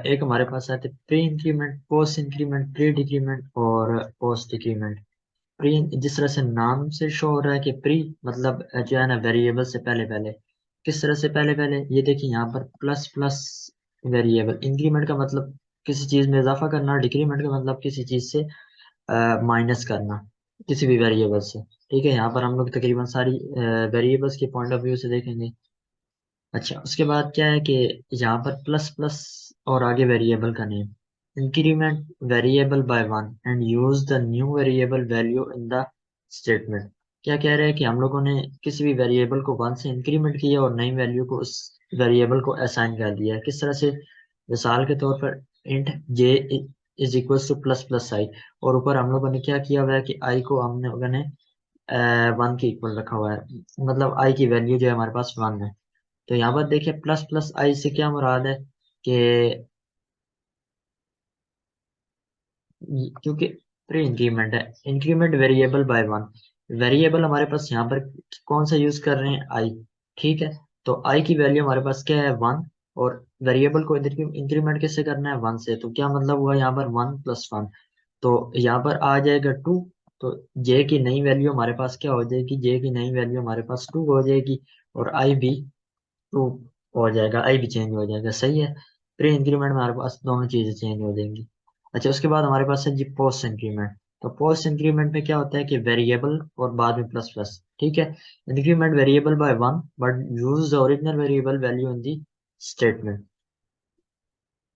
एक हमारे पास आते pre increment, post increment, pre decrement और पोस्ट डिक्रीमेंट। प्री, जिस तरह से नाम से शो हो रहा है कि प्री मतलब जो है ना वेरिएबल से पहले पहले। किस तरह से पहले पहले, ये देखिए यहाँ पर प्लस प्लस वेरिएबल। इंक्रीमेंट का मतलब किसी चीज में इजाफा करना, और डिक्रीमेंट का मतलब किसी चीज से माइनस करना, किसी भी वेरिएबल से। ठीक है, यहाँ पर हम लोग तकरीबन सारी वेरिएबल्स के पॉइंट ऑफ व्यू से देखेंगे। अच्छा, उसके बाद क्या है कि यहाँ पर प्लस प्लस और आगे वेरिएबल का name. Increment variable by one and use the new variable value in the statement. क्या कह रहे हैं कि हम लोगों ने किसी भी वेरिएबल को वन से इंक्रीमेंट किया और नई वैल्यू को उस वेरिएबल को असाइन कर दिया है। किस तरह से? मिसाल के तौर पर int j is equal to plus plus i, और ऊपर हम लोगों ने क्या किया हुआ है कि आई को हम लोगों ने वन के इक्वल रखा हुआ है, मतलब आई की वैल्यू जो है हमारे पास वन है। तो यहाँ पर देखिए प्लस प्लस आई से क्या मुराद है कि क्योंकि प्री इंक्रीमेंट है, increment variable by one. Variable हमारे पास यहाँ पर कौन सा यूज कर रहे हैं? आई। ठीक है, तो आई की वैल्यू हमारे पास क्या है? वन। और वेरिएबल को इंक्रीमेंट किससे करना है? वन से। तो क्या मतलब हुआ यहाँ पर? One plus one. तो यहाँ पर आ जाएगा टू। तो जे की नई वैल्यू हमारे पास क्या हो जाएगी? जे की नई वैल्यू हमारे पास टू हो जाएगी, और आई भी टू हो जाएगा, आई भी चेंज हो जाएगा। सही है, प्री इंक्रीमेंट में हमारे पास दोनों चीजें चेंज हो जाएंगी। अच्छा, उसके बाद हमारे पास है जी पोस्ट इंक्रीमेंट। तो पोस्ट इंक्रीमेंट में क्या होता है कि वेरिएबल और बाद में प्लस प्लस। ठीक है, increment variable by one but use the original variable value in the statement.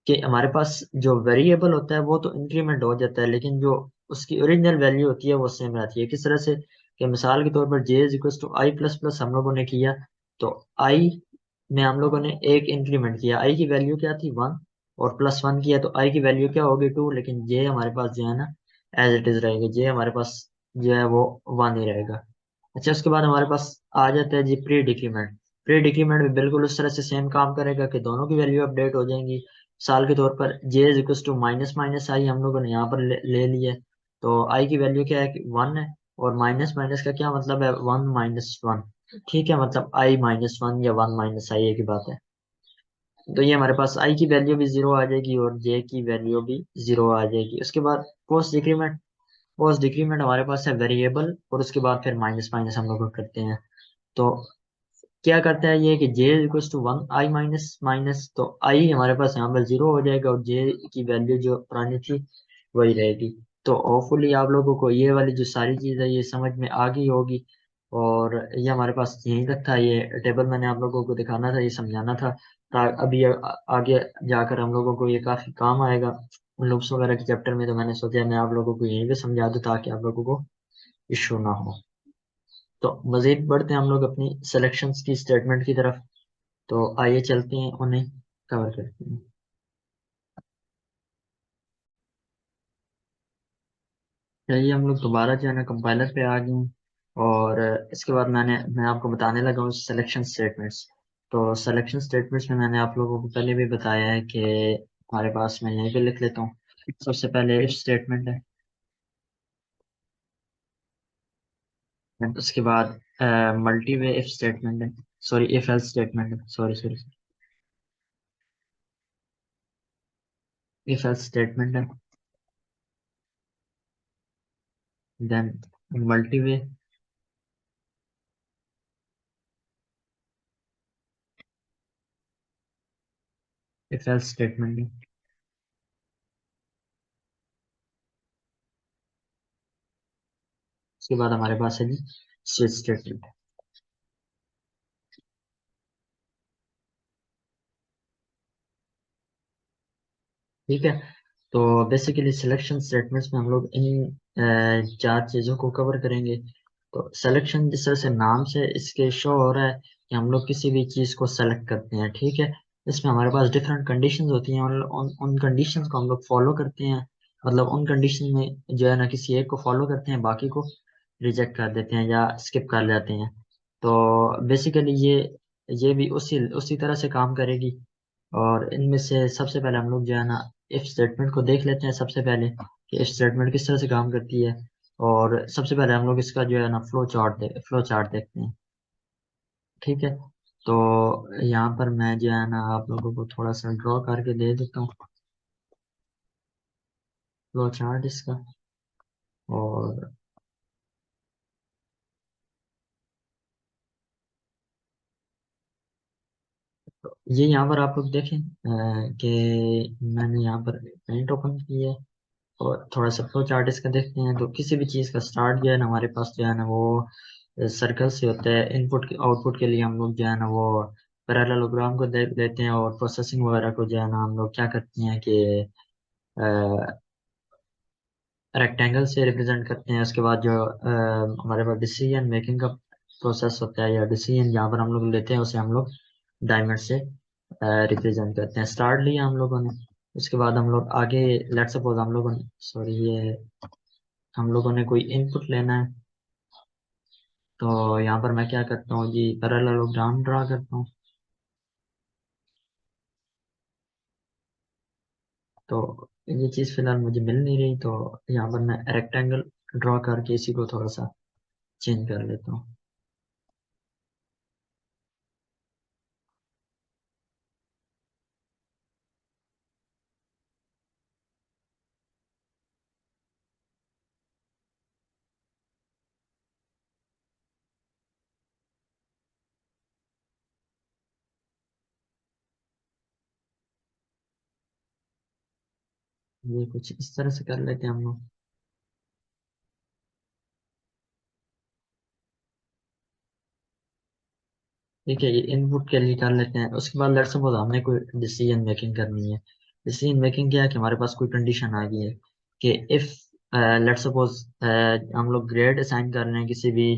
कि हमारे पास जो वेरिएबल होता है वो तो इंक्रीमेंट हो जाता है, लेकिन जो उसकी ओरिजिनल वैल्यू होती है वो सेम रहती है। किस तरह से? कि मिसाल के तौर पर j is equal to i plus plus हम लोगों ने किया, तो आई में हम लोगों ने एक इंक्रीमेंट किया, आई की वैल्यू क्या थी? वन। और प्लस वन किया तो आई की वैल्यू क्या होगी? टू। लेकिन जे हमारे पास जो है ना एज इट इज रहेगी, जे हमारे पास जो है वो वन ही रहेगा। अच्छा, उसके बाद हमारे पास आ जाता है जी प्री डिक्रीमेंट। प्री डिक्रीमेंट में बिल्कुल उस तरह से सेम काम करेगा कि दोनों की वैल्यू अपडेट हो जाएंगी। साल के तौर पर j is equal to minus minus i हम लोगों ने यहाँ पर ले लिया है। तो आई की वैल्यू क्या है कि वन है, और माइनस माइनस का क्या मतलब है? One minus one. ठीक है, मतलब आई माइनस वन या वन माइनस आई एक ही बात है। तो ये हमारे पास आई की वैल्यू भी जीरो आ जाएगी और जे की वैल्यू भी जीरो आ जाएगी। उसके बाद पोस्ट डिक्रीमेंट। पोस्ट डिक्रीमेंट हमारे पास है वेरिएबल, और उसके बाद फिर माइनस माइनस हम लोग करते हैं। तो क्या करता है ये कि j equals to one i minus minus, तो आई हमारे पास यहाँ पर जीरो हो जाएगा और जे की वैल्यू जो पुरानी थी वही रहेगी। तो होपफुली आप लोगों को ये वाली जो सारी चीज़ है ये समझ में आ गई होगी। और ये हमारे पास यहीं तक था, ये टेबल मैंने आप लोगों को दिखाना था, ये समझाना था। अभी आगे जाकर हम लोगों को ये काफ़ी काम आएगा लूप्स वगैरह के चैप्टर में। तो मैंने सोचा मैं आप लोगों को यहीं पे समझा दूँ ताकि आप लोगों को इशू ना हो। तो मजीद बढ़ते हैं हम लोग अपनी सिलेक्शंस की स्टेटमेंट की तरफ। तो आइए चलते हैं, उन्हें कवर करते हैं। चलिए हम लोग दोबारा जो है ना कंपाइलर पे आ गए हैं, और इसके बाद मैं आपको बताने लगा हूँ सिलेक्शन स्टेटमेंट्स। तो सिलेक्शन स्टेटमेंट्स में मैंने आप लोगों को पहले भी बताया है कि हमारे पास, मैं यहीं पे लिख लेता हूँ। सबसे पहले इफ स्टेटमेंट है, and उसके बाद मल्टी वे इफ स्टेटमेंट है, सॉरी इफ एल्स स्टेटमेंट है, sorry sorry, if else statement है, then multi way, if else statement है। उसके बाद हमारे पास है जी स्विच स्टेटमेंट। ठीक है, तो बेसिकली सिलेक्शन स्टेटमेंट्स में हम लोग इन चार चीज़ों को कवर करेंगे। तो सिलेक्शन जिस तरह से नाम से इसके शो हो रहा है कि हम लोग किसी भी चीज़ को सेलेक्ट करते हैं। ठीक है, इसमें हमारे पास डिफरेंट कंडीशंस होती हैं, और उन कंडीशंस को हम लोग फॉलो करते हैं। मतलब उन कंडीशन में जो है ना किसी एक को फॉलो करते हैं, बाकी को रिजेक्ट कर देते हैं या स्किप कर जाते हैं। तो बेसिकली ये भी उसी उसी तरह से काम करेगी। और इनमें से सबसे पहले हम लोग जो है ना इफ स्टेटमेंट को देख लेते हैं सबसे पहले, कि इफ स्टेटमेंट किस तरह से काम करती है। और सबसे पहले हम लोग इसका जो है ना फ्लो चार्ट देखते हैं। ठीक है, तो यहाँ पर मैं जो है ना आप लोगों को थोड़ा सा ड्रॉ करके दे देता हूँ। फ्लो चार्ट इसका। और ये यहाँ पर आप लोग देखें कि मैंने यहाँ पर पेंट ओपन की है और थोड़ा सा फ्लो चार्ट इसका देखते हैं। तो किसी भी चीज़ का स्टार्ट जो है ना हमारे पास जो है ना वो सर्कल से होता है। इनपुट के आउटपुट के लिए हम लोग जो है ना वो पैरेललोग्राम को देख लेते हैं और प्रोसेसिंग वगैरह को जो है ना हम लोग क्या करते हैं कि रेक्टेंगल से रिप्रेजेंट करते हैं। उसके बाद जो हमारे पास डिसीजन मेकिंग का प्रोसेस होता है या डिसीजन जहाँ पर हम लोग लेते हैं उसे हम लोग डायमंड से रिप्रेजेंट करते हैं। स्टार्ट लिया हम लोगों ने, उसके बाद हम लोग आगे लेट्स सपोज हम लोगों ने सॉरी ये हम लोगों ने कोई इनपुट लेना है। तो यहाँ पर मैं क्या करता हूँ जी, पैरेललोग्राम ड्रा करता हूँ। तो ये चीज़ फिलहाल मुझे मिल नहीं रही, तो यहाँ पर मैं रेक्टेंगल ड्रा करके इसी को थोड़ा सा चेंज कर लेता हूँ। ये कुछ इस तरह से कर लेते हैं हम लोग। ठीक है, ये इनपुट के लिए कर लेते हैं। उसके बाद लेट्स सपोज हमने कोई डिसीजन मेकिंग करनी है। डिसीजन मेकिंग क्या है कि हमारे पास कोई कंडीशन आ गई है कि इफ लेट्स सपोज हम लोग ग्रेड असाइन कर रहे हैं किसी भी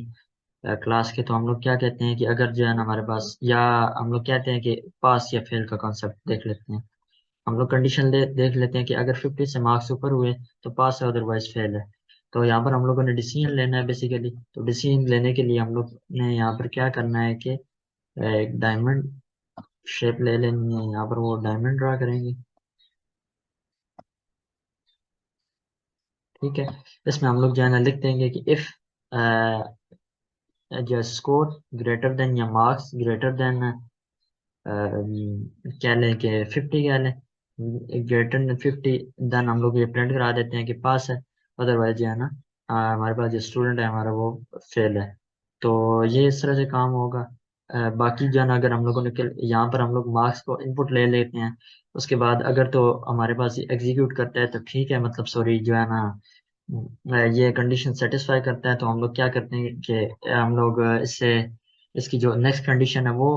क्लास के। तो हम लोग क्या कहते हैं कि अगर जो है ना हमारे पास, या हम लोग कहते हैं कि पास या फेल का कॉन्सेप्ट देख लेते हैं। हम लोग कंडीशन देख लेते हैं कि अगर 50 से मार्क्स ऊपर हुए तो पास है, अदरवाइज फेल है। तो यहाँ पर हम लोगों ने डिसीजन लेना है बेसिकली। तो डिसीजन लेने के लिए हम लोग ने यहाँ पर क्या करना है कि एक डायमंड शेप ले लेनी है। यहाँ पर वो डायमंड ड्रा करेंगे। ठीक है, इसमें हम लोग जो है ना लिख देंगे कि इफ जो स्कोर ग्रेटर देन या मार्क्स ग्रेटर देन क्या लें कि 50 क्या लें, ग्रेटर देन 50, देन हम लोग ये प्रिंट करा देते हैं कि पास है। अदरवाइज जो है ना हमारे पास जो स्टूडेंट है हमारा वो फेल है। तो ये इस तरह से काम होगा। बाकी जो है ना अगर हम लोगों ने यहाँ पर हम लोग मार्क्स को इनपुट ले लेते हैं। उसके बाद अगर तो हमारे पास एग्जीक्यूट करता है तो ठीक है, मतलब सॉरी जो है ना ये कंडीशन सेटिस्फाई करता है तो हम लोग क्या करते हैं कि हम लोग इससे इसकी जो नेक्स्ट कंडीशन है वो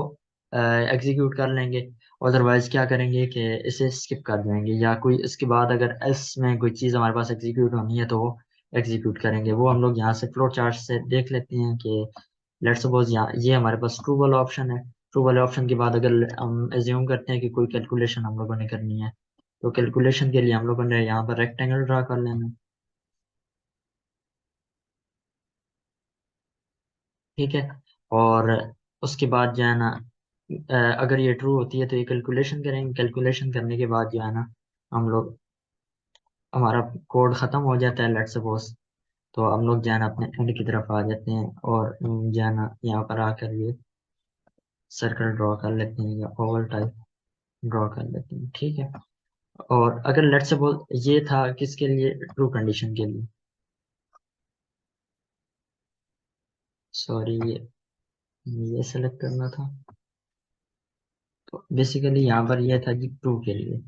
एग्जीक्यूट कर लेंगे। अदरवाइज क्या करेंगे कि इसे स्किप कर देंगे, या कोई इसके बाद अगर एल्स में कोई चीज़ हमारे पास एग्जीक्यूट होनी है तो वो एग्जीक्यूट करेंगे। वो हम लोग यहाँ से फ्लो चार्ट से देख लेते हैं कि लेट्स सपोज यहाँ ये हमारे पास ट्रू वाला ऑप्शन है। ट्रू वाले ऑप्शन के बाद अगर हम एज्यूम करते हैं कि कोई कैलकुलेशन हम लोगों ने करनी है, तो कैलकुलेशन के लिए हम लोगों ने यहाँ पर रेक्टेंगल ड्रा कर लेना है। ठीक है, और उसके बाद जो है ना अगर ये ट्रू होती है तो ये कैलकुलेशन करेंगे। कैलकुलेशन करने के बाद जो है ना हम लोग हमारा कोड खत्म हो जाता है लेट्स सपोज। तो हम लोग जो है ना अपने एंड की तरफ आ जाते हैं और जो है ना यहाँ पर आकर ये सर्कल ड्रॉ कर लेते हैं या ओवल टाइप ड्रॉ कर लेते हैं। ठीक है, और अगर लेट्स सपोज ये था किसके लिए, ट्रू कंडीशन के लिए। सॉरी ये सेलेक्ट करना था। तो बेसिकली यहाँ पर ये था कि ट्रू के लिए।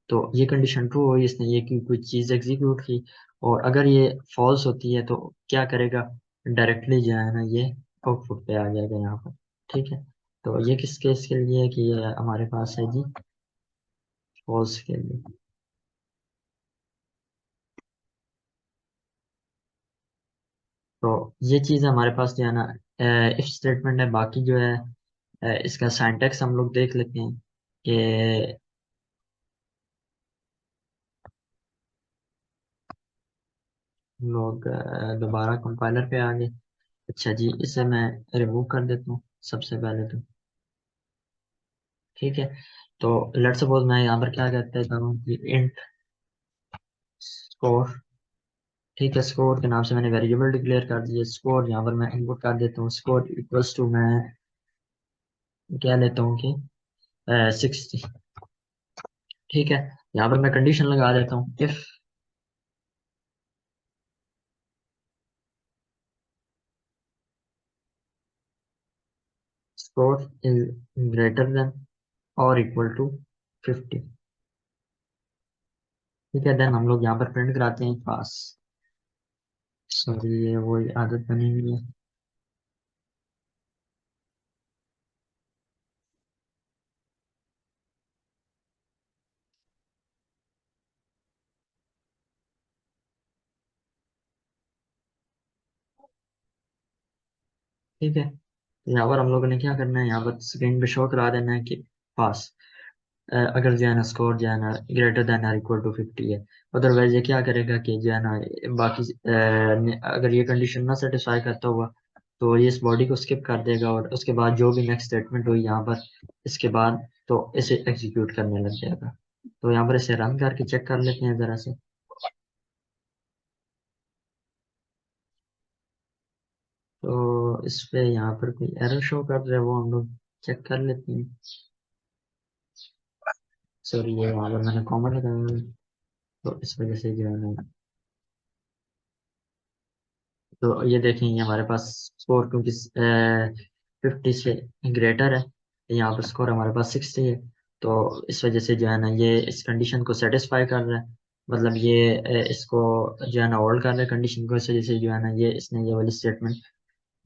तो ये कंडीशन ट्रू हुई, इसने ये की कोई चीज़ एग्जीक्यूट की। और अगर ये फॉल्स होती है तो क्या करेगा, डायरेक्टली जो है ना ये आउटपुट पे आ जाएगा यहाँ पर। ठीक है, तो ये किस केस के लिए है कि ये हमारे पास है जी फॉल्स के लिए। तो ये चीज़ हमारे पास जो है ना इफ स्टेटमेंट है। बाकी जो है इसका सिंटैक्स हम लोग देख लेते हैं कि हम लोग दोबारा कंपाइलर पे आ गए। अच्छा जी, इसे मैं रिमूव कर देता हूँ सबसे पहले तो। ठीक है, तो लेट्स सपोज मैं यहाँ पर क्या कहता हूँ कि इंट स्कोर। ठीक है, स्कोर के नाम से मैंने वेरिएबल डिक्लेयर कर दिया स्कोर। यहाँ पर मैं इनपुट कर देता हूँ स्कोर इक्वल्स टू, मैं क्या लेता हूँ कि 60। ठीक है, यहाँ पर मैं कंडीशन लगा देता हूँ if score is greater than और इक्वल टू 50। ठीक है, देन हम लोग यहाँ पर प्रिंट कराते हैं पास। सॉरी, ये वो आदत बनी हुई है। ठीक है, यहाँ पर हम लोगों ने क्या करना है, यहाँ पर स्क्रीन पे शो करा देना है कि पास। अगर जो है ना स्कोर जो है ना ग्रेटर देन और इक्वल टू 50 है। अदरवाइज ये क्या करेगा कि जो है ना बाकी अगर ये कंडीशन ना सेटिस्फाई करता हुआ तो ये इस बॉडी को स्किप कर देगा और उसके बाद जो भी नेक्स्ट स्टेटमेंट हुई यहाँ पर इसके बाद तो इसे एग्जीक्यूट करने लग जाएगा। तो यहाँ पर इसे रन करके चेक कर लेते हैं जरा से। तो इस पे यहाँ पर कोई एरर शो कर रहा है, वो हम लोग चेक कर लेते हैं। सॉरी, ये वहाँ पर मैंने कॉमा लगाया हुआ है, तो इस वजह से जो है ना, तो ये देखें ये हमारे पास स्कोर क्योंकि 50 से ग्रेटर है, यहाँ पर स्कोर हमारे पास 60 है। तो इस वजह से जो है ना ये इस कंडीशन को सेटिस्फाई कर रहा है। मतलब ये इसको जो है ना होल्ड कर रहा है कंडीशन को, इस वजह से जो है ना ये इसने ये वाली स्टेटमेंट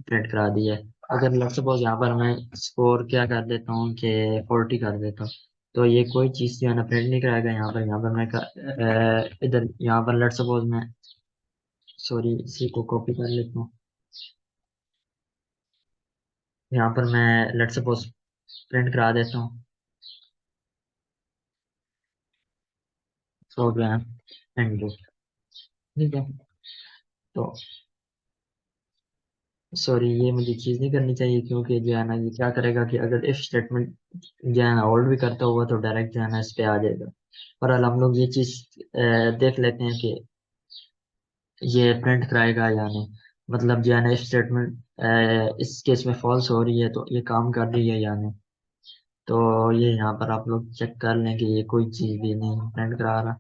प्रिंट करा दी है। अगर लेट्स सपोज यहाँ पर मैं स्कोर क्या कर देता हूँ कि 40 कर देता हूँ, तो ये कोई चीज़ जो है ना प्रिंट नहीं कराएगा। यहाँ पर मैं इधर यहाँ पर लेट्स सपोज मैं, सॉरी, इसी को कॉपी कर लेता हूँ। यहाँ पर मैं लेट्स सपोज प्रिंट करा देता हूँ प्रोग्राम एंड बुक। ठीक है, तो सॉरी, ये मुझे चीज़ नहीं करनी चाहिए क्योंकि जो है ना ये क्या करेगा कि अगर इफ स्टेटमेंट जो है ना होल्ड भी करता हुआ तो डायरेक्ट जो है ना इस पे आ जाएगा। पर हम लोग ये चीज़ देख लेते हैं कि ये प्रिंट कराएगा या नहीं। मतलब जो है ना इफ स्टेटमेंट इस केस में फॉल्स हो रही है तो ये काम कर रही है या नहीं। तो ये यहाँ पर आप लोग चेक कर लें कि ये कोई चीज़ भी नहीं प्रिंट करा रहा।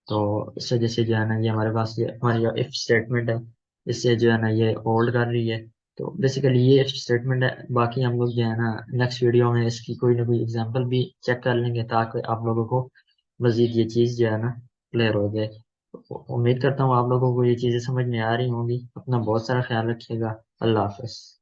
तो इस वजह से जो है ना ये हमारे पास ये हमारी जो इफ स्टेटमेंट है इससे जो है ना ये होल्ड कर रही है। तो बेसिकली ये इफ स्टेटमेंट है। बाकी हम लोग जो है ना नेक्स्ट वीडियो में इसकी कोई ना कोई एग्जांपल भी चेक कर लेंगे ताकि आप लोगों को मजीद ये चीज़ जो है ना क्लियर हो जाए। तो उम्मीद करता हूँ आप लोगों को ये चीज़ें समझ में आ रही होंगी। अपना बहुत सारा ख्याल रखिएगा। अल्लाह हाफ़िज़।